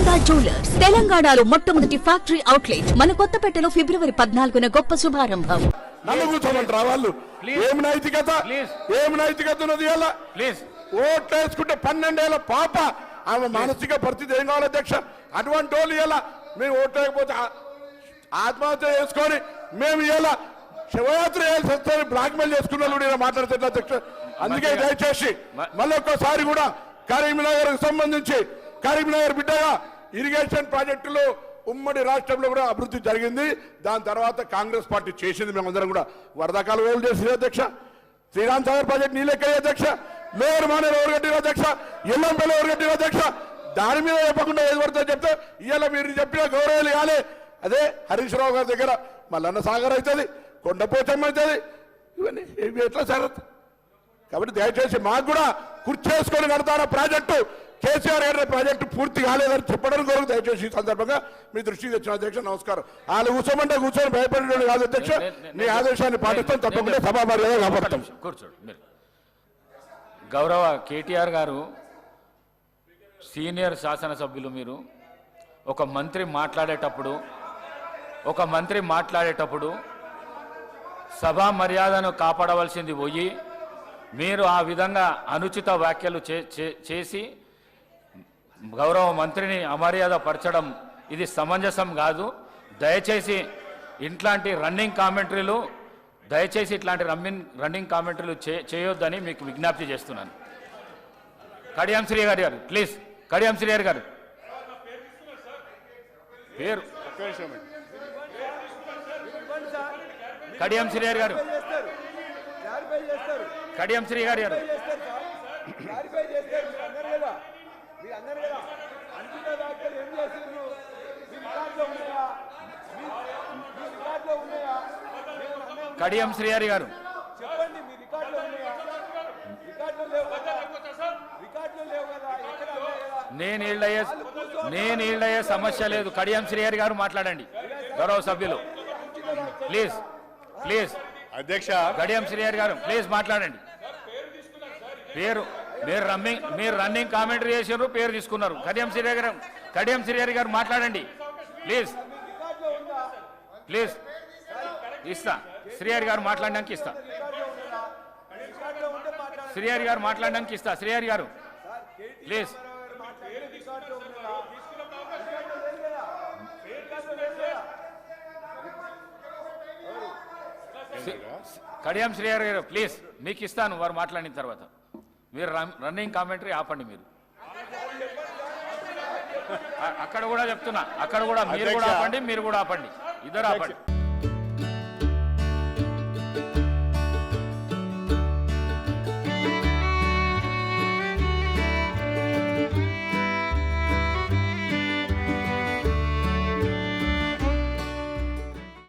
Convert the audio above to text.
Sharada jewellers తెలంగాణలో మొట్టమొదటి factory outlet మన కొత్తపేటలో ఫిబ్రవరి 14న గొప్ప శుభారంభం. నన్ను కూర్చోమంటారా వాళ్ళు? ఏం నైతికత, ఏం నైతికత ఉన్నది? ఇలా ఓట్లు వేసుకుంటే 12 ఏళ్ల పాప, ఆమె మానసిక పరిస్థితి ఏం కావాలి అధ్యక్ష? అటువంటి వాళ్ళు ఇలా మేము ఓట్లు వేయకపోతే ఆత్మహత్య చేసుకొని మేము ఇలా శివయాత్ర చేయాల్సి వస్తే బ్లాక్మెయిల్ చేసుకున్న వాళ్ళు ఇలా మాట్లాడుతున్నారు అధ్యక్ష. అందుకే దయచేసి మళ్ళీ ఒక్కసారి కూడా కరీంనగర్ సంబంధించి కరీంనగర్ బిడ్డగా ఇరిగేషన్ ప్రాజెక్టులు ఉమ్మడి రాష్ట్రంలో కూడా అభివృద్ధి జరిగింది. దాని తర్వాత కాంగ్రెస్ పార్టీ చేసింది. మేమందరం కూడా వరదకాలు వేలు చేసింది అధ్యక్ష. శ్రీరామ్ సాగర్ ప్రాజెక్ట్ నీళ్ళెక్కాయి అధ్యక్ష. లోయర్ మానేరు ఎవరు కట్టిన అధ్యక్ష, ఎల్లంపల్లి ఎవరు కట్టిన అధ్యక్ష. దాని మీద చెప్పకుండా ఏది పడుతుందో చెప్తే ఇవాళ మీరు చెప్పిన గౌరవాలు ఇవ్వాలి. అదే హరీష్ రావు గారి దగ్గర మల్లన్న సాగర్ అవుతుంది, కొండపోచమ్మ అవుతుంది. ఇవన్నీ ఎట్లా సరత్? కాబట్టి దయచేసి మాకు కూడా కుర్చేసుకొని కడతారా ప్రాజెక్టు, కేసీఆర్ గారి ప్రాజెక్టు పూర్తి కాలేదని చెప్పడం కొరకు దయచేసి ఈ సందర్భంగా మీ దృష్టికి తెచ్చిన అధ్యక్ష. నమస్కారం. వాళ్ళు కూర్చోమంటే కూర్చొని భయపడేవాడు కాదు అధ్యక్ష. నీ ఆదేశాన్ని పాటిస్తాం, తప్పకుండా సభా మర్యాద కాపాడతాం. కూర్చోండి. గౌరవ కేటీఆర్ గారు సీనియర్ శాసనసభ్యులు, మీరు ఒక మంత్రి మాట్లాడేటప్పుడు సభా మర్యాదను కాపాడవలసింది పోయి మీరు ఆ విధంగా అనుచిత వ్యాఖ్యలు చేసి గౌరవ మంత్రిని అమర్యాద పరచడం ఇది సమంజసం కాదు. దయచేసి ఇట్లాంటి రన్నింగ్ కామెంటరీలు చేయొద్దని మీకు విజ్ఞప్తి చేస్తున్నాను. కడియం శ్రీ గారు ప్లీజ్. కడియం శ్రీ గారు పేరు కడియం శ్రీ గారు కడియం శ్రీ గారు కడియం శ్రీహరి గారు నేను ఈళ్ళయ్యే సమస్య లేదు. కడియం శ్రీహరి గారు మాట్లాడండి. గౌరవ సభ్యులు ప్లీజ్ అధ్యక్ష. కడియం శ్రీహరి గారు ప్లీజ్ మాట్లాడండి. మీరు రన్నింగ్ కామెంటరీ చేసారు, పేరు తీసుకున్నారు. కడియం శ్రీహరి గారు మాట్లాడండి ప్లీజ్. ఇస్తా శ్రీహరి గారు మాట్లాడడానికి ఇస్తా. శ్రీహరి గారు మాట్లాడడానికి ఇస్తా. శ్రీహరి గారు ప్లీజ్. కడియం శ్రీహరి గారు ప్లీజ్, మీకు ఇస్తాను వారు మాట్లాడిన తర్వాత. మీరు రన్నింగ్ కామెంటరీ ఆపండి. మీరు అక్కడ కూడా చెప్తున్నా, అక్కడ కూడా మీరు కూడా ఆపండి, మీరు కూడా ఆపండి, ఇద్దరు ఆపండి.